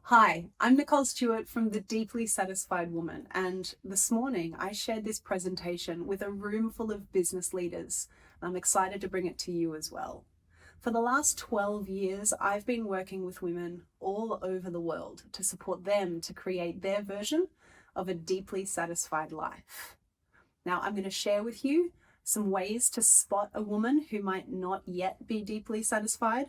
Hi, I'm Nicole Stewart from The Deeply Satisfied Woman, and this morning I shared this presentation with a room full of business leaders. I'm excited to bring it to you as well. For the last 12 years, I've been working with women all over the world to support them to create their version of a deeply satisfied life. Now, I'm going to share with you some ways to spot a woman who might not yet be deeply satisfied,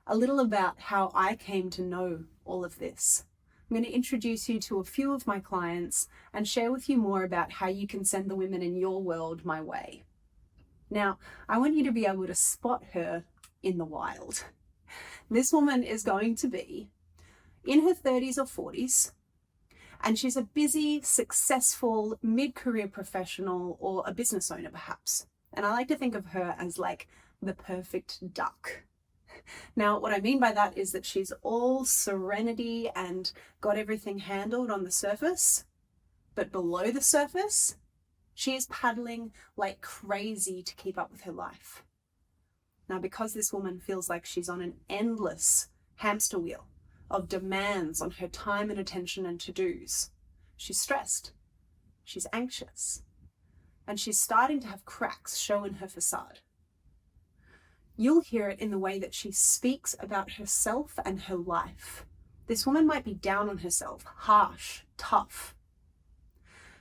a little about how I came to know all of this. I'm going to introduce you to a few of my clients and share with you more about how you can send the women in your world my way. Now, I want you to be able to spot her in the wild. This woman is going to be in her 30s or 40s, and she's a busy, successful, mid-career professional or a business owner perhaps. And I like to think of her as like the perfect duck. Now, what I mean by that is that she's all serenity and got everything handled on the surface, but below the surface, she is paddling like crazy to keep up with her life. Now, because this woman feels like she's on an endless hamster wheel of demands on her time and attention and to-dos, she's stressed, she's anxious, and she's starting to have cracks show in her facade. You'll hear it in the way that she speaks about herself and her life. This woman might be down on herself, harsh, tough.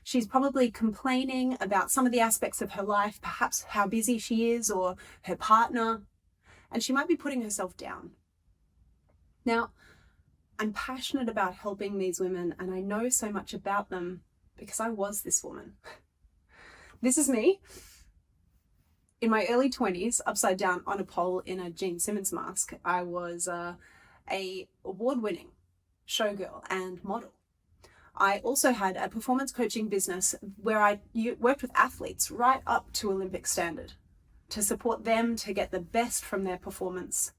She's probably complaining about some of the aspects of her life, perhaps how busy she is or her partner, and she might be putting herself down. Now, I'm passionate about helping these women, and I know so much about them because I was this woman. This is me. In my early 20s, upside down on a pole in a Gene Simmons mask, I was a award-winning showgirl and model. I also had a performance coaching business where I worked with athletes right up to Olympic standard to support them to get the best from their performance.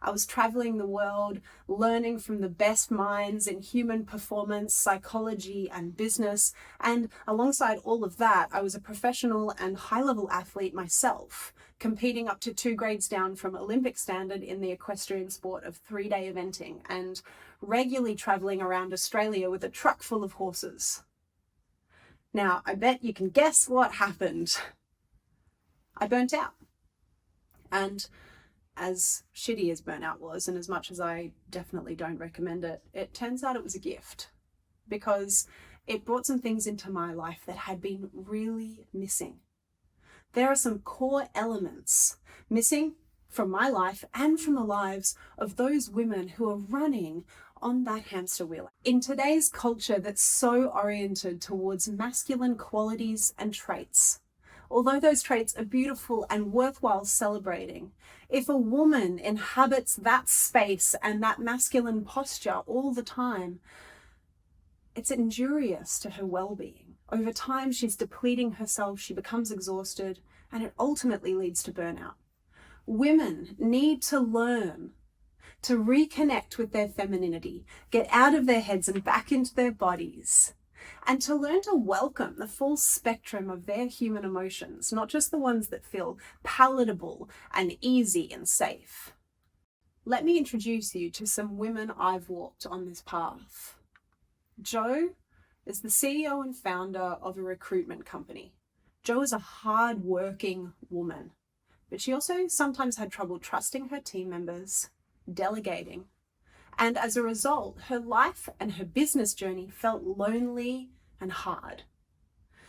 I was traveling the world, learning from the best minds in human performance, psychology, and business. And alongside all of that, I was a professional and high-level athlete myself, competing up to 2 grades down from Olympic standard in the equestrian sport of 3-day eventing and regularly traveling around Australia with a truck full of horses. Now, I bet you can guess what happened. I burnt out. And as shitty as burnout was, and as much as I definitely don't recommend it, it turns out it was a gift because it brought some things into my life that had been really missing. There are some core elements missing from my life and from the lives of those women who are running on that hamster wheel. In today's culture that's so oriented towards masculine qualities and traits, although those traits are beautiful and worthwhile celebrating, if a woman inhabits that space and that masculine posture all the time, it's injurious to her well-being. Over time, she's depleting herself, she becomes exhausted, and it ultimately leads to burnout. Women need to learn to reconnect with their femininity, get out of their heads and back into their bodies, and to learn to welcome the full spectrum of their human emotions, not just the ones that feel palatable and easy and safe. Let me introduce you to some women I've walked on this path. Jo is the CEO and founder of a recruitment company. Jo is a hard-working woman, but she also sometimes had trouble trusting her team members, delegating, and as a result, her life and her business journey felt lonely and hard.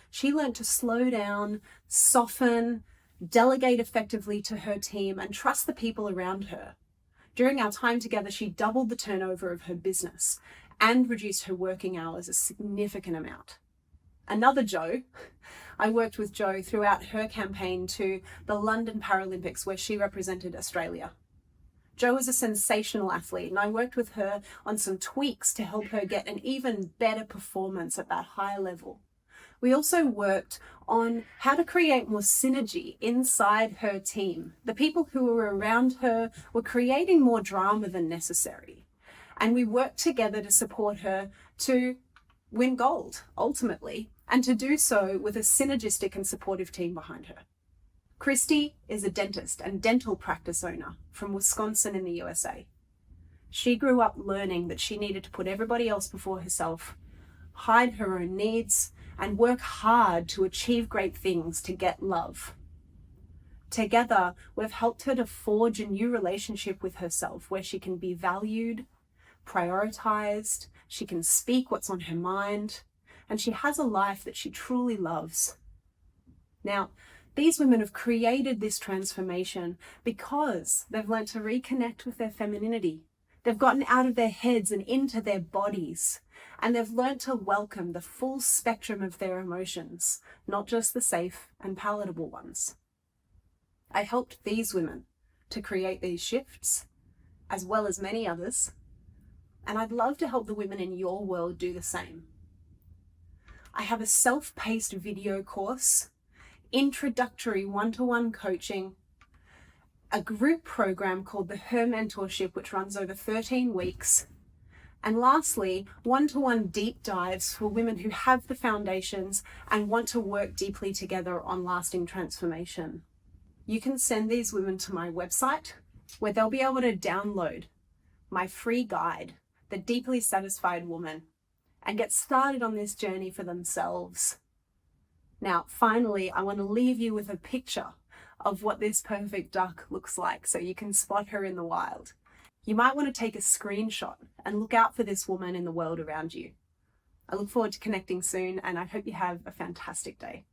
She learned to slow down, soften, delegate effectively to her team, and trust the people around her. During our time together, she doubled the turnover of her business and reduced her working hours a significant amount. Another Jo, I worked with Jo throughout her campaign to the London Paralympics, where she represented Australia. Jo is a sensational athlete, and I worked with her on some tweaks to help her get an even better performance at that higher level. We also worked on how to create more synergy inside her team. The people who were around her were creating more drama than necessary. And we worked together to support her to win gold, ultimately, and to do so with a synergistic and supportive team behind her. Christy is a dentist and dental practice owner from Wisconsin in the USA. She grew up learning that she needed to put everybody else before herself, hide her own needs, and work hard to achieve great things to get love. Together, we've helped her to forge a new relationship with herself where she can be valued, prioritized, she can speak what's on her mind, and she has a life that she truly loves. Now, these women have created this transformation because they've learned to reconnect with their femininity. They've gotten out of their heads and into their bodies, and they've learned to welcome the full spectrum of their emotions, not just the safe and palatable ones. I helped these women to create these shifts, as well as many others, and I'd love to help the women in your world do the same. I have a self-paced video course, introductory one-to-one coaching, a group program called the Her Mentorship, which runs over 13 weeks, and lastly, one-to-one deep dives for women who have the foundations and want to work deeply together on lasting transformation. You can send these women to my website where they'll be able to download my free guide, The Deeply Satisfied Woman, and get started on this journey for themselves. Now, finally, I want to leave you with a picture of what this perfect duck looks like so you can spot her in the wild. You might want to take a screenshot and look out for this woman in the world around you. I look forward to connecting soon, and I hope you have a fantastic day.